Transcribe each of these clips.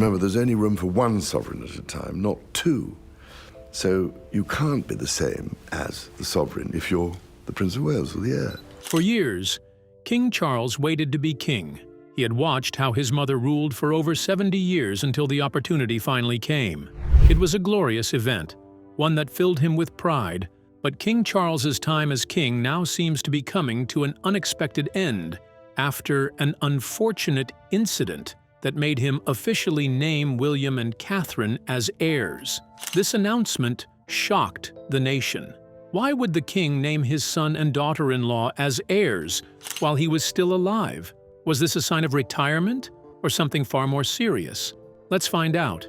Remember, there's only room for one sovereign at a time, not two. So you can't be the same as the sovereign if you're the Prince of Wales or the heir. For years, King Charles waited to be king. He had watched how his mother ruled for over 70 years until the opportunity finally came. It was a glorious event, one that filled him with pride, but King Charles's time as king now seems to be coming to an unexpected end after an unfortunate incident that made him officially name William and Catherine as heirs. This announcement shocked the nation. Why would the king name his son and daughter-in-law as heirs while he was still alive? Was this a sign of retirement or something far more serious? Let's find out.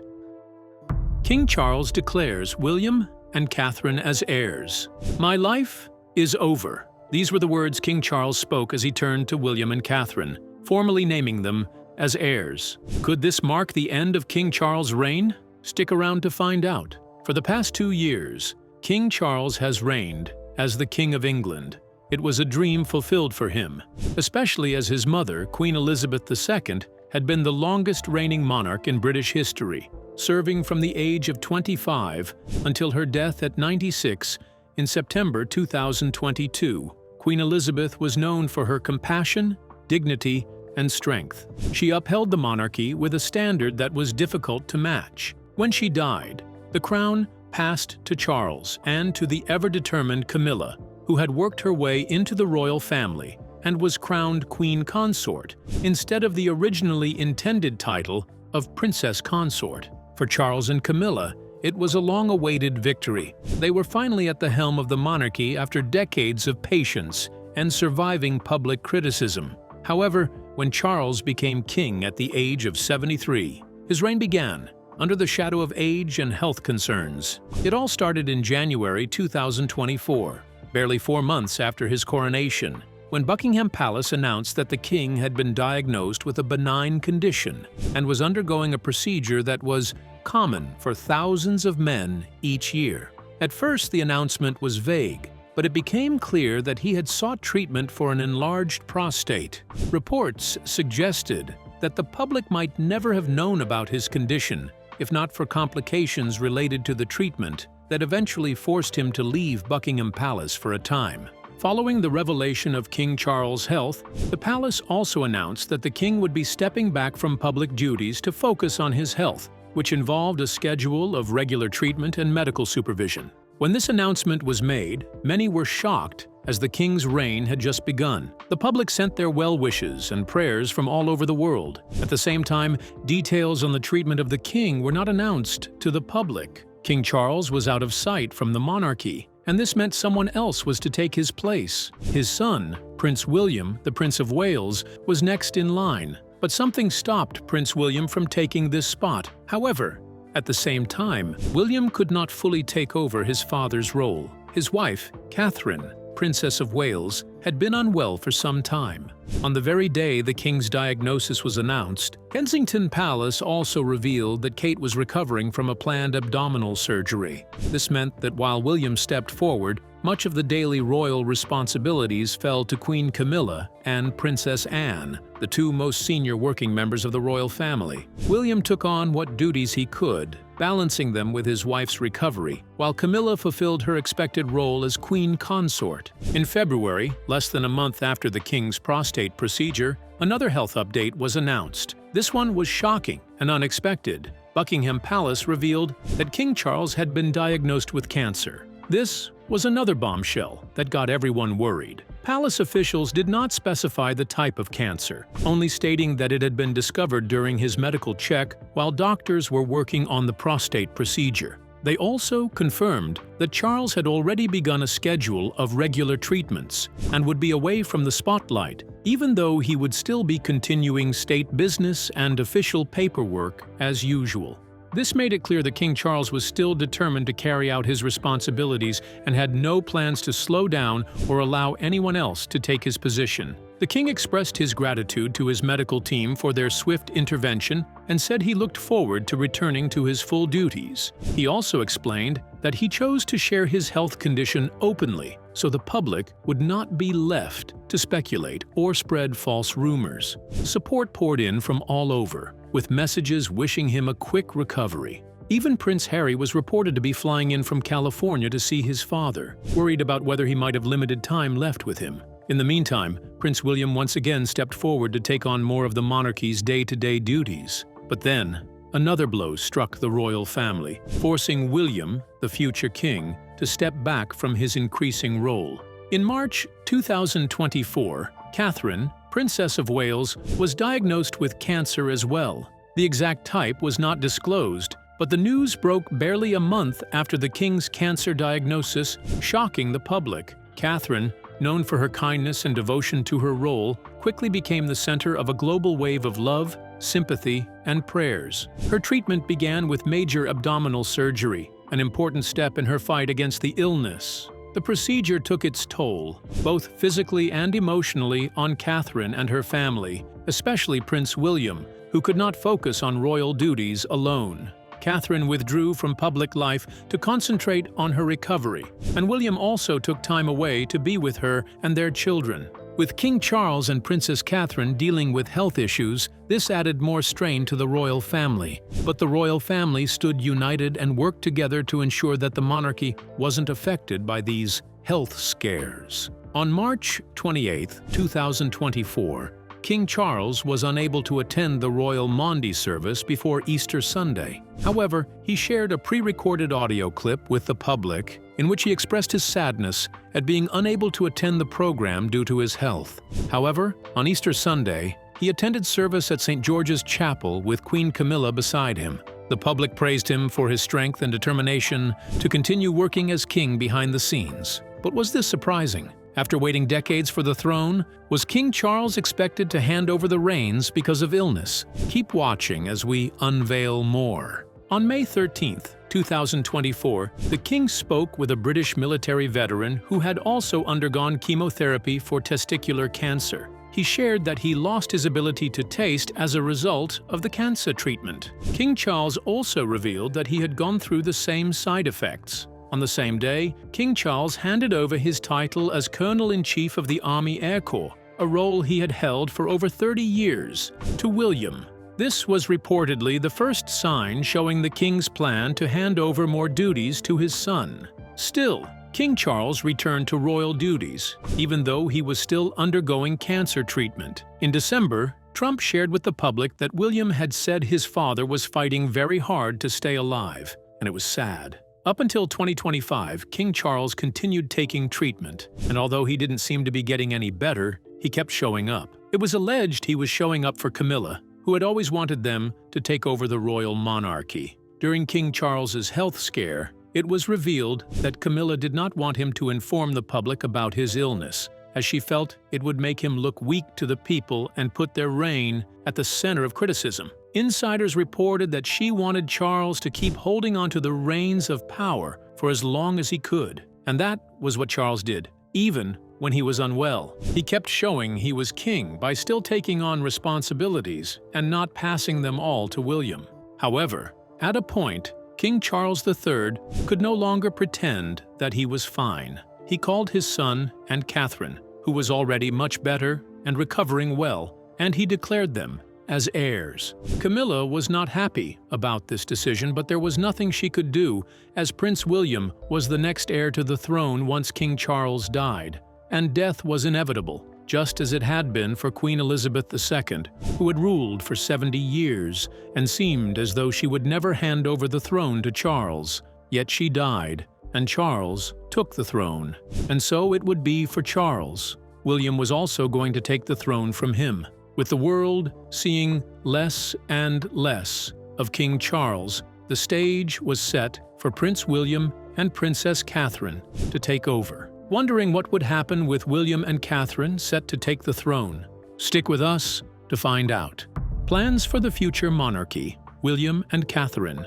King Charles declares William and Catherine as heirs. "My life is over." These were the words King Charles spoke as he turned to William and Catherine, formally naming them as heirs. Could this mark the end of King Charles' reign? Stick around to find out. For the past 2 years, King Charles has reigned as the King of England. It was a dream fulfilled for him, especially as his mother, Queen Elizabeth II, had been the longest reigning monarch in British history, serving from the age of 25 until her death at 96 in September 2022. Queen Elizabeth was known for her compassion, dignity, and strength. She upheld the monarchy with a standard that was difficult to match. When she died, the crown passed to Charles and to the ever-determined Camilla, who had worked her way into the royal family and was crowned Queen Consort, instead of the originally intended title of Princess Consort. For Charles and Camilla, it was a long-awaited victory. They were finally at the helm of the monarchy after decades of patience and surviving public criticism. However, when Charles became king at the age of 73, his reign began under the shadow of age and health concerns. It all started in January 2024. Barely 4 months after his coronation, when Buckingham Palace announced that the king had been diagnosed with a benign condition and was undergoing a procedure that was common for thousands of men each year. At first, the announcement was vague, but it became clear that he had sought treatment for an enlarged prostate. Reports suggested that the public might never have known about his condition if not for complications related to the treatment that eventually forced him to leave Buckingham Palace for a time. Following the revelation of King Charles' health, the palace also announced that the king would be stepping back from public duties to focus on his health, which involved a schedule of regular treatment and medical supervision. When this announcement was made, many were shocked as the king's reign had just begun. The public sent their well wishes and prayers from all over the world. At the same time, details on the treatment of the king were not announced to the public. King Charles was out of sight from the monarchy, and this meant someone else was to take his place. His son, Prince William, the Prince of Wales, was next in line, but something stopped Prince William from taking this spot. However, at the same time, William could not fully take over his father's role. His wife, Catherine, Princess of Wales, had been unwell for some time. On the very day the king's diagnosis was announced, Kensington Palace also revealed that Kate was recovering from a planned abdominal surgery. This meant that while William stepped forward, much of the daily royal responsibilities fell to Queen Camilla and Princess Anne, the two most senior working members of the royal family. William took on what duties he could, balancing them with his wife's recovery, while Camilla fulfilled her expected role as Queen Consort. In February, less than a month after the king's prostate procedure, another health update was announced. This one was shocking and unexpected. Buckingham Palace revealed that King Charles had been diagnosed with cancer. This was another bombshell that got everyone worried. Palace officials did not specify the type of cancer, only stating that it had been discovered during his medical check while doctors were working on the prostate procedure. They also confirmed that Charles had already begun a schedule of regular treatments and would be away from the spotlight, even though he would still be continuing state business and official paperwork as usual. This made it clear that King Charles was still determined to carry out his responsibilities and had no plans to slow down or allow anyone else to take his position. The king expressed his gratitude to his medical team for their swift intervention and said he looked forward to returning to his full duties. He also explained that he chose to share his health condition openly so the public would not be left to speculate or spread false rumors. Support poured in from all over, with messages wishing him a quick recovery. Even Prince Harry was reported to be flying in from California to see his father, worried about whether he might have limited time left with him. In the meantime, Prince William once again stepped forward to take on more of the monarchy's day-to-day duties. But then, another blow struck the royal family, forcing William, the future king, to step back from his increasing role. In March 2024, Catherine, Princess of Wales, was diagnosed with cancer as well. The exact type was not disclosed, but the news broke barely a month after the king's cancer diagnosis, shocking the public. Catherine, known for her kindness and devotion to her role, quickly became the center of a global wave of love, sympathy, and prayers. Her treatment began with major abdominal surgery, an important step in her fight against the illness. The procedure took its toll, both physically and emotionally, on Catherine and her family, especially Prince William, who could not focus on royal duties alone. Catherine withdrew from public life to concentrate on her recovery, and William also took time away to be with her and their children. With King Charles and Princess Catherine dealing with health issues, this added more strain to the royal family. But the royal family stood united and worked together to ensure that the monarchy wasn't affected by these health scares. On March 28, 2024, King Charles was unable to attend the royal Maundy service before Easter Sunday. However, he shared a pre-recorded audio clip with the public in which he expressed his sadness at being unable to attend the program due to his health. However, on Easter Sunday, he attended service at St. George's Chapel with Queen Camilla beside him. The public praised him for his strength and determination to continue working as king behind the scenes. But was this surprising? After waiting decades for the throne, was King Charles expected to hand over the reins because of illness? Keep watching as we unveil more. On May 13, 2024, the king spoke with a British military veteran who had also undergone chemotherapy for testicular cancer. He shared that he lost his ability to taste as a result of the cancer treatment. King Charles also revealed that he had gone through the same side effects. On the same day, King Charles handed over his title as Colonel-in-Chief of the Army Air Corps, a role he had held for over 30 years, to William. This was reportedly the first sign showing the king's plan to hand over more duties to his son. Still, King Charles returned to royal duties, even though he was still undergoing cancer treatment. In December, Trump shared with the public that William had said his father was fighting very hard to stay alive, and it was sad. Up until 2025, King Charles continued taking treatment, and although he didn't seem to be getting any better, he kept showing up. It was alleged he was showing up for Camilla, who had always wanted them to take over the royal monarchy. During King Charles's health scare, it was revealed that Camilla did not want him to inform the public about his illness, as she felt it would make him look weak to the people and put their reign at the center of criticism. Insiders reported that she wanted Charles to keep holding onto the reins of power for as long as he could. And that was what Charles did, even when he was unwell. He kept showing he was king by still taking on responsibilities and not passing them all to William. However, at a point, King Charles III could no longer pretend that he was fine. He called his son and Catherine, who was already much better and recovering well, and he declared them as heirs. Camilla was not happy about this decision, but there was nothing she could do, as Prince William was the next heir to the throne once King Charles died, and death was inevitable, just as it had been for Queen Elizabeth II, who had ruled for 70 years and seemed as though she would never hand over the throne to Charles. Yet she died, and Charles took the throne. And so it would be for Charles. William was also going to take the throne from him. With the world seeing less and less of King Charles, the stage was set for Prince William and Princess Catherine to take over. Wondering what would happen with William and Catherine set to take the throne? Stick with us to find out. Plans for the future monarchy, William and Catherine.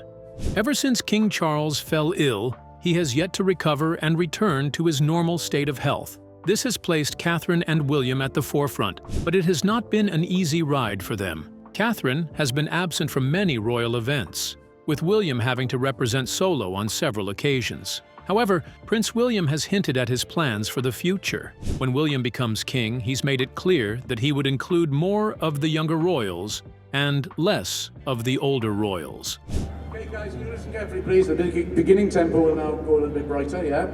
Ever since King Charles fell ill, he has yet to recover and return to his normal state of health. This has placed Catherine and William at the forefront, but it has not been an easy ride for them. Catherine has been absent from many royal events, with William having to represent solo on several occasions. However, Prince William has hinted at his plans for the future. When William becomes king, he's made it clear that he would include more of the younger royals and less of the older royals. Okay, guys, you listen carefully, please. The beginning tempo will now go a little bit brighter, yeah?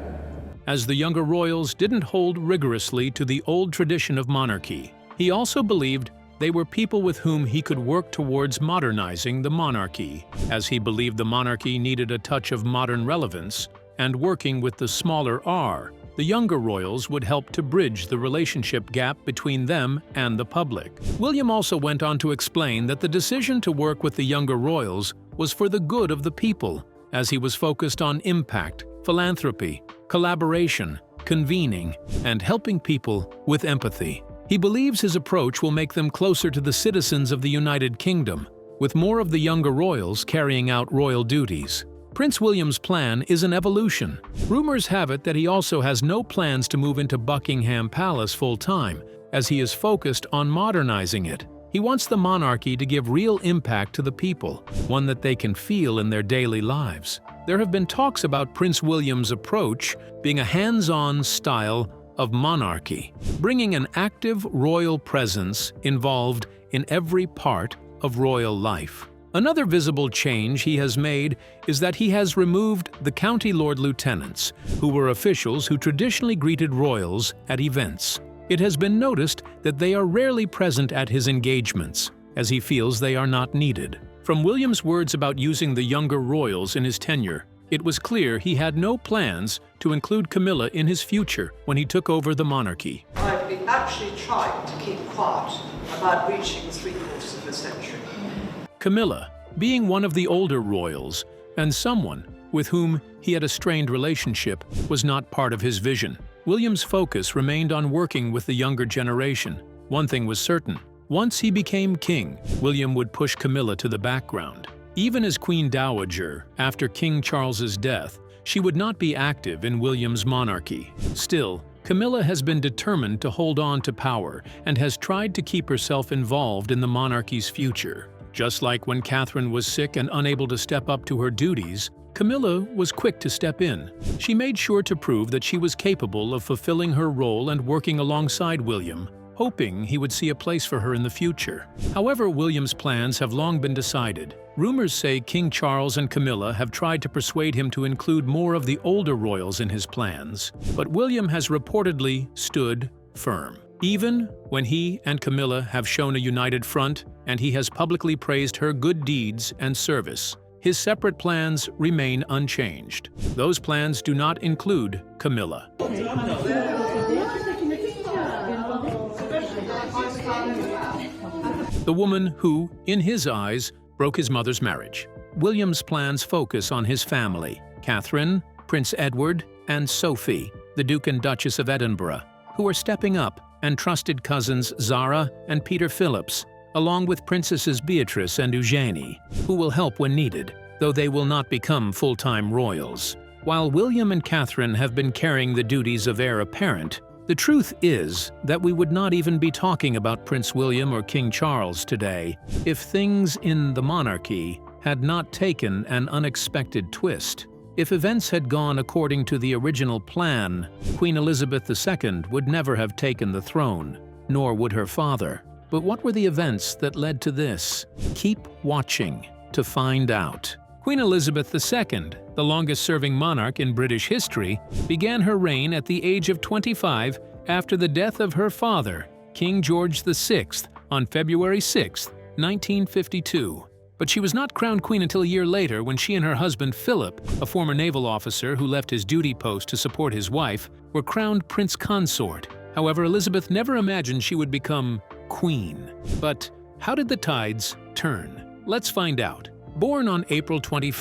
As the younger royals didn't hold rigorously to the old tradition of monarchy, he also believed they were people with whom he could work towards modernizing the monarchy, as he believed the monarchy needed a touch of modern relevance, and working with the smaller R, the younger royals would help to bridge the relationship gap between them and the public. William also went on to explain that the decision to work with the younger royals was for the good of the people, as he was focused on impact, philanthropy, collaboration, convening, and helping people with empathy. He believes his approach will make them closer to the citizens of the United Kingdom, with more of the younger royals carrying out royal duties. Prince William's plan is an evolution. Rumors have it that he also has no plans to move into Buckingham Palace full-time, as he is focused on modernizing it. He wants the monarchy to give real impact to the people, one that they can feel in their daily lives. There have been talks about Prince William's approach being a hands-on style of monarchy, bringing an active royal presence involved in every part of royal life. Another visible change he has made is that he has removed the county lord lieutenants, who were officials who traditionally greeted royals at events. It has been noticed that they are rarely present at his engagements, as he feels they are not needed. From William's words about using the younger royals in his tenure, it was clear he had no plans to include Camilla in his future when he took over the monarchy. I've been actually trying to keep quiet about reaching 3/4 of a century. Camilla, being one of the older royals and someone with whom he had a strained relationship, was not part of his vision. William's focus remained on working with the younger generation. One thing was certain: once he became king, William would push Camilla to the background. Even as Queen Dowager, after King Charles's death, she would not be active in William's monarchy. Still, Camilla has been determined to hold on to power and has tried to keep herself involved in the monarchy's future. Just like when Catherine was sick and unable to step up to her duties, Camilla was quick to step in. She made sure to prove that she was capable of fulfilling her role and working alongside William, hoping he would see a place for her in the future. However, William's plans have long been decided. Rumors say King Charles and Camilla have tried to persuade him to include more of the older royals in his plans, but William has reportedly stood firm. Even when he and Camilla have shown a united front and he has publicly praised her good deeds and service, his separate plans remain unchanged. Those plans do not include Camilla. The woman who, in his eyes, broke his mother's marriage. William's plans focus on his family: Catherine, Prince Edward, and Sophie, the Duke and Duchess of Edinburgh, who are stepping up, and trusted cousins Zara and Peter Phillips, along with Princesses Beatrice and Eugenie, who will help when needed, though they will not become full-time royals. While William and Catherine have been carrying the duties of heir apparent, the truth is that we would not even be talking about Prince William or King Charles today if things in the monarchy had not taken an unexpected twist. If events had gone according to the original plan, Queen Elizabeth II would never have taken the throne, nor would her father. But what were the events that led to this? Keep watching to find out. Queen Elizabeth II, the longest-serving monarch in British history, began her reign at the age of 25 after the death of her father, King George VI, on February 6, 1952. But she was not crowned queen until a year later, when she and her husband Philip, a former naval officer who left his duty post to support his wife, were crowned prince consort. However, Elizabeth never imagined she would become queen. But how did the tides turn? Let's find out. Born on April 21,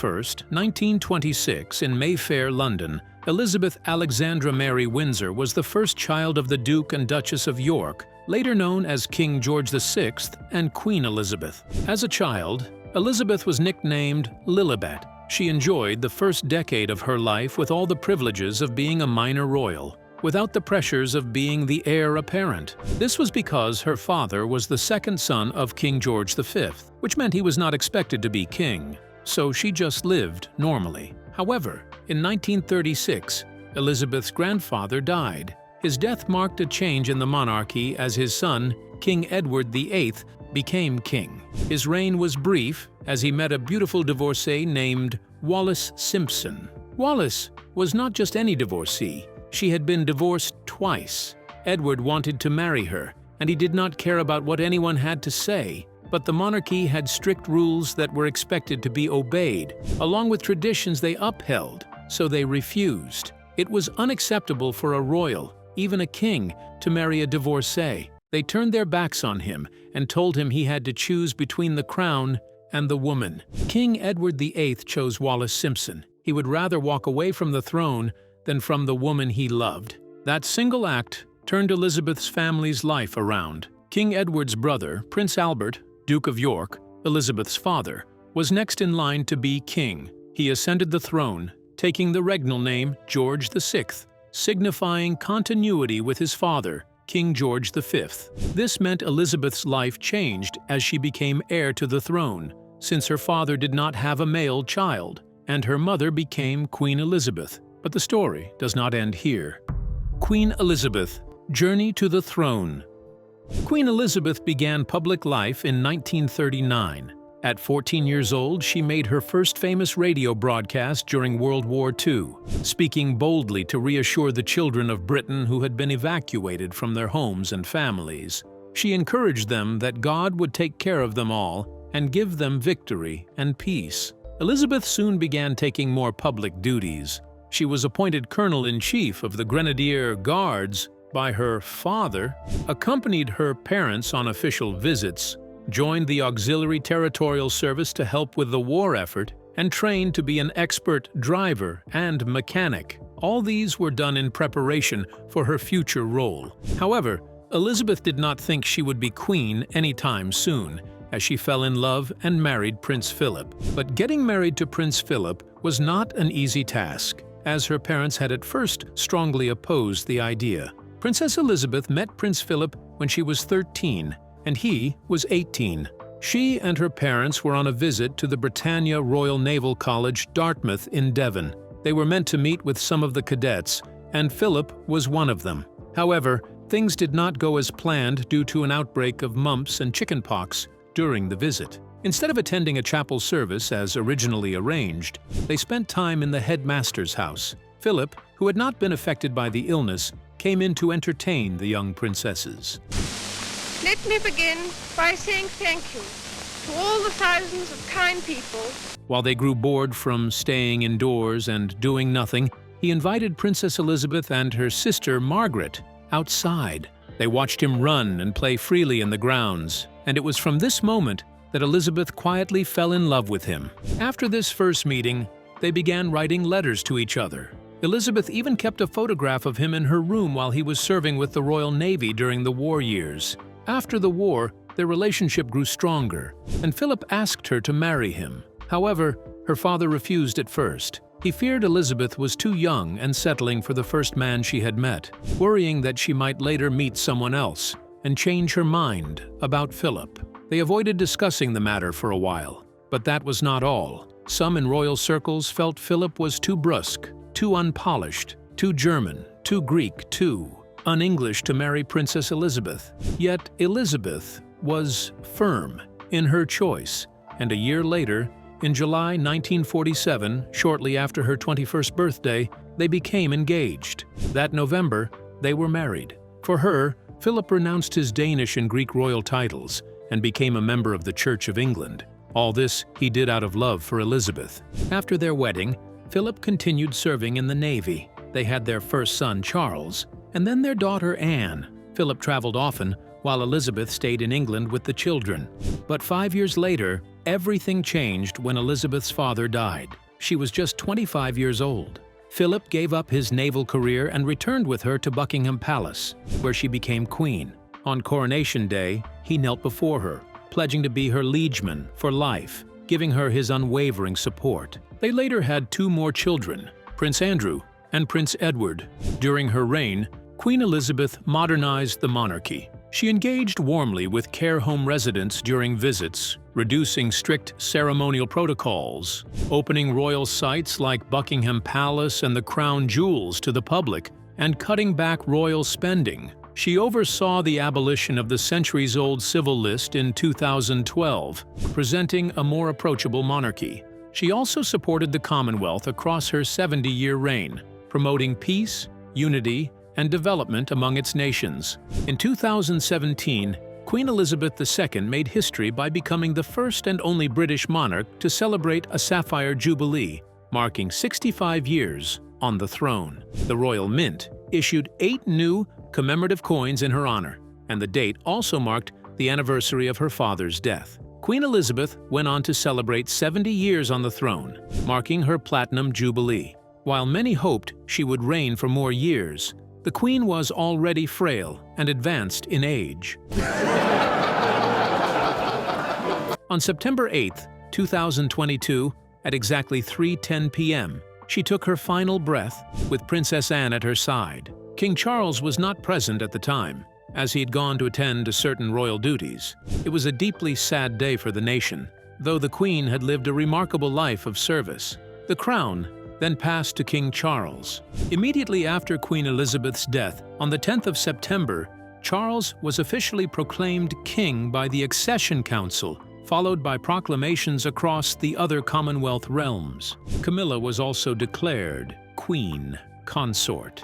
1926 in Mayfair, London, Elizabeth Alexandra Mary Windsor was the first child of the Duke and Duchess of York, later known as King George VI and Queen Elizabeth. As a child, Elizabeth was nicknamed Lilibet. She enjoyed the first decade of her life with all the privileges of being a minor royal, without the pressures of being the heir apparent. This was because her father was the second son of King George V, which meant he was not expected to be king, so she just lived normally. However, in 1936, Elizabeth's grandfather died. His death marked a change in the monarchy as his son, King Edward VIII, became king. His reign was brief as he met a beautiful divorcee named Wallis Simpson. Wallis was not just any divorcee. She had been divorced twice. Edward wanted to marry her, and he did not care about what anyone had to say. But the monarchy had strict rules that were expected to be obeyed, along with traditions they upheld, so they refused. It was unacceptable for a royal, even a king, to marry a divorcee. They turned their backs on him and told him he had to choose between the crown and the woman. King Edward VIII chose Wallis Simpson. He would rather walk away from the throne than from the woman he loved. That single act turned Elizabeth's family's life around. King Edward's brother, Prince Albert, Duke of York, Elizabeth's father, was next in line to be king. He ascended the throne, taking the regnal name George VI, signifying continuity with his father, King George V. This meant Elizabeth's life changed as she became heir to the throne, since her father did not have a male child, and her mother became Queen Elizabeth. But the story does not end here. Queen Elizabeth, Journey to the Throne. Queen Elizabeth began public life in 1939. At 14 years old, she made her first famous radio broadcast during World War II, speaking boldly to reassure the children of Britain who had been evacuated from their homes and families. She encouraged them that God would take care of them all and give them victory and peace. Elizabeth soon began taking more public duties. She was appointed Colonel-in-Chief of the Grenadier Guards by her father, accompanied her parents on official visits, joined the Auxiliary Territorial Service to help with the war effort, and trained to be an expert driver and mechanic. All these were done in preparation for her future role. However, Elizabeth did not think she would be queen anytime soon, as she fell in love and married Prince Philip. But getting married to Prince Philip was not an easy task, as her parents had at first strongly opposed the idea. Princess Elizabeth met Prince Philip when she was 13, and he was 18. She and her parents were on a visit to the Britannia Royal Naval College, Dartmouth in Devon. They were meant to meet with some of the cadets, and Philip was one of them. However, things did not go as planned due to an outbreak of mumps and chickenpox during the visit. Instead of attending a chapel service as originally arranged, they spent time in the headmaster's house. Philip, who had not been affected by the illness, came in to entertain the young princesses. Let me begin by saying thank you to all the thousands of kind people. While they grew bored from staying indoors and doing nothing, he invited Princess Elizabeth and her sister Margaret outside. They watched him run and play freely in the grounds, and it was from this moment that Elizabeth quietly fell in love with him. After this first meeting, they began writing letters to each other. Elizabeth even kept a photograph of him in her room while he was serving with the Royal Navy during the war years. After the war, their relationship grew stronger, and Philip asked her to marry him. However, her father refused at first. He feared Elizabeth was too young and settling for the first man she had met, worrying that she might later meet someone else and change her mind about Philip. They avoided discussing the matter for a while, but that was not all. Some in royal circles felt Philip was too brusque, too unpolished, too German, too Greek, too un-English to marry Princess Elizabeth. Yet Elizabeth was firm in her choice, and a year later, in July 1947, shortly after her 21st birthday, they became engaged. That November, they were married. For her, Philip renounced his Danish and Greek royal titles and became a member of the Church of England. All this he did out of love for Elizabeth. After their wedding, Philip continued serving in the Navy. They had their first son, Charles, and then their daughter, Anne. Philip traveled often, while Elizabeth stayed in England with the children. But 5 years later, everything changed when Elizabeth's father died. She was just 25 years old. Philip gave up his naval career and returned with her to Buckingham Palace, where she became queen. On Coronation Day, he knelt before her, pledging to be her liegeman for life, giving her his unwavering support. They later had 2 more children, Prince Andrew and Prince Edward. During her reign, Queen Elizabeth modernized the monarchy. She engaged warmly with care home residents during visits, reducing strict ceremonial protocols, opening royal sites like Buckingham Palace and the Crown Jewels to the public, and cutting back royal spending. She oversaw the abolition of the centuries-old civil list in 2012, presenting a more approachable monarchy. She also supported the Commonwealth across her 70-year reign, promoting peace, unity, and development among its nations. In 2017, Queen Elizabeth II made history by becoming the first and only British monarch to celebrate a Sapphire Jubilee, marking 65 years on the throne. The Royal Mint issued 8 new commemorative coins in her honor, and the date also marked the anniversary of her father's death. Queen Elizabeth went on to celebrate 70 years on the throne, marking her Platinum Jubilee. While many hoped she would reign for more years, the Queen was already frail and advanced in age. On September 8, 2022, at exactly 3:10 p.m., she took her final breath with Princess Anne at her side. King Charles was not present at the time, as he had gone to attend to certain royal duties. It was a deeply sad day for the nation, though the Queen had lived a remarkable life of service. The crown then passed to King Charles. Immediately after Queen Elizabeth's death, on the 10th of September, Charles was officially proclaimed king by the Accession Council, followed by proclamations across the other Commonwealth realms. Camilla was also declared Queen Consort.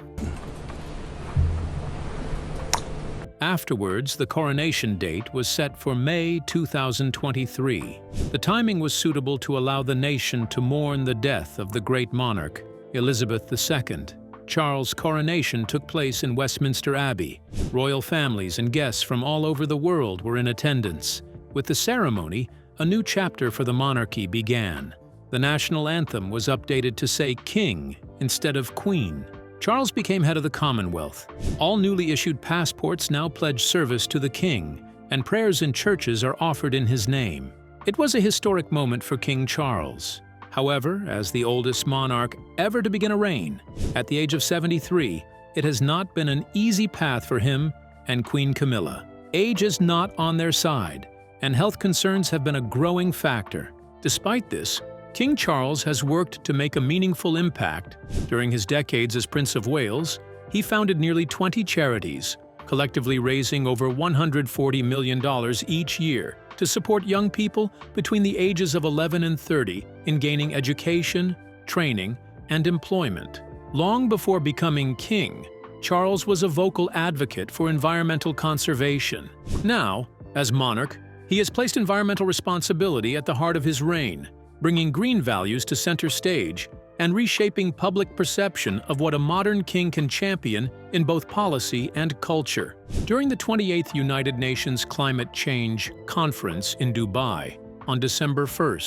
Afterwards, the coronation date was set for May 2023. The timing was suitable to allow the nation to mourn the death of the great monarch, Elizabeth II. Charles' coronation took place in Westminster Abbey. Royal families and guests from all over the world were in attendance. With the ceremony, a new chapter for the monarchy began. The national anthem was updated to say King instead of Queen. Charles became head of the Commonwealth. All newly issued passports now pledge service to the King, and prayers in churches are offered in his name. It was a historic moment for King Charles. However, as the oldest monarch ever to begin a reign, at the age of 73, it has not been an easy path for him and Queen Camilla. Age is not on their side, and health concerns have been a growing factor. Despite this, King Charles has worked to make a meaningful impact. During his decades as Prince of Wales, he founded nearly 20 charities, collectively raising over $140 million each year to support young people between the ages of 11 and 30 in gaining education, training, and employment. Long before becoming king, Charles was a vocal advocate for environmental conservation. Now, as monarch, he has placed environmental responsibility at the heart of his reign, bringing green values to center stage and reshaping public perception of what a modern king can champion in both policy and culture. During the 28th United Nations Climate Change Conference in Dubai on December 1,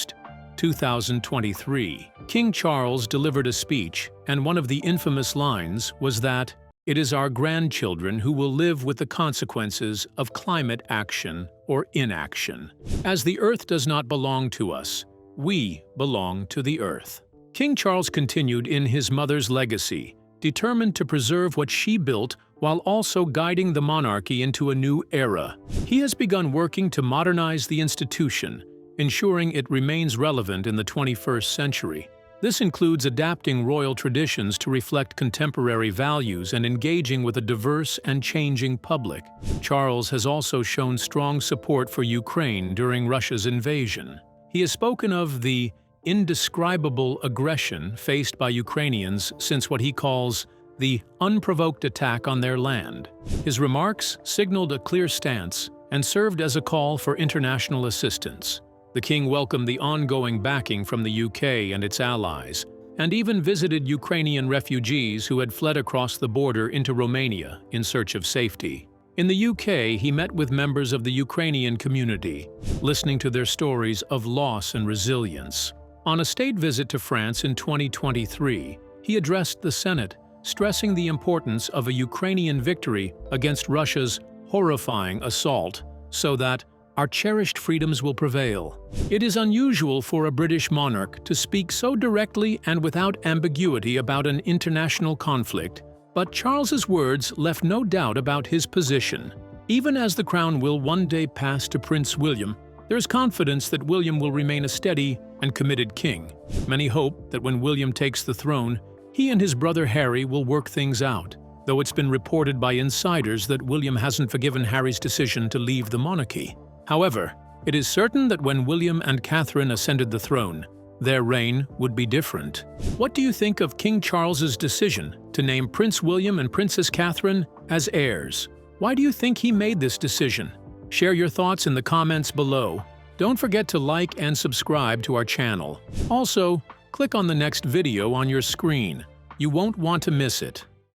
2023, King Charles delivered a speech, and one of the infamous lines was that, "It is our grandchildren who will live with the consequences of climate action or inaction. As the Earth does not belong to us, we belong to the Earth." King Charles continued in his mother's legacy, determined to preserve what she built while also guiding the monarchy into a new era. He has begun working to modernize the institution, ensuring it remains relevant in the 21st century. This includes adapting royal traditions to reflect contemporary values and engaging with a diverse and changing public. Charles has also shown strong support for Ukraine during Russia's invasion. He has spoken of the indescribable aggression faced by Ukrainians since what he calls the unprovoked attack on their land. His remarks signaled a clear stance and served as a call for international assistance. The king welcomed the ongoing backing from the UK and its allies, and even visited Ukrainian refugees who had fled across the border into Romania in search of safety. In the UK, he met with members of the Ukrainian community, listening to their stories of loss and resilience. On a state visit to France in 2023, he addressed the Senate, stressing the importance of a Ukrainian victory against Russia's horrifying assault so that our cherished freedoms will prevail. It is unusual for a British monarch to speak so directly and without ambiguity about an international conflict, but Charles's words left no doubt about his position. Even as the crown will one day pass to Prince William, there is confidence that William will remain a steady and committed king. Many hope that when William takes the throne, he and his brother Harry will work things out, though it's been reported by insiders that William hasn't forgiven Harry's decision to leave the monarchy. However, it is certain that when William and Catherine ascended the throne, their reign would be different. What do you think of King Charles's decision to name Prince William and Princess Catherine as heirs? Why do you think he made this decision? Share your thoughts in the comments below. Don't forget to like and subscribe to our channel. Also, click on the next video on your screen. You won't want to miss it.